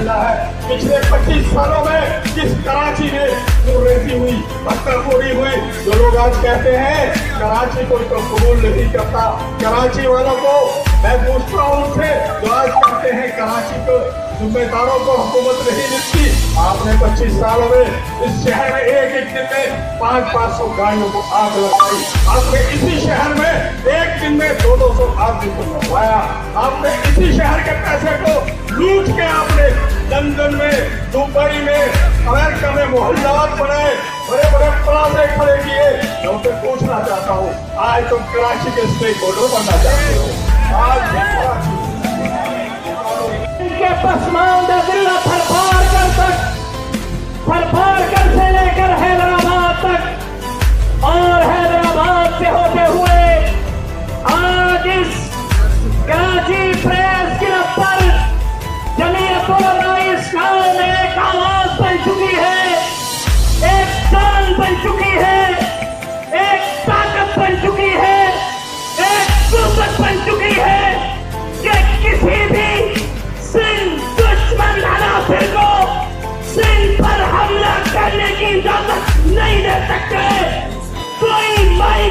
Agenda है। पिछले 25 सालों में जिस कराची में रेती हुई, पत्थरफोड़ी हुई, जो लोग आज कहते हैं कराची को तो कबूल नहीं करता, कराची वालों को मैं पूछता हूँ उनसे जो आज कहते हैं कराची को जिम्मेदारों को हुकूमत नहीं मिलती। आपने 25 सालों में इस शहर में एक दिन में 500 गाड़ियों को आग लगाई। आपने इसी शहर में एक दिन में 200 आदमी को मरवाया। आपने इसी शहर के पैसे को लूट के आपने लंदन में, दुबई में, अमेरिका में मोहल्लात बनाए, बड़े बड़े प्लाजे खड़े किए। मैं उनसे पूछना चाहता हूँ, आज तुम कराची के स्टेक होल्डर बनना चाहते हो? आज पसमानदा जिला थरपारकर से लेकर हैदराबाद तक और हैदराबाद से होते हुए आज इस कराची प्रेस क्लब पर जमीयतुल उलमा इस्लाम में एक आवाज बन चुकी है, एक जान बन चुकी है, एक ताकत बन चुकी है, एक कुव्वत बन चुकी है कि किसी भी दुश्मन हनाफिर को सिंध पर हमला करने की इजाजत नहीं दे सकते। कोई माई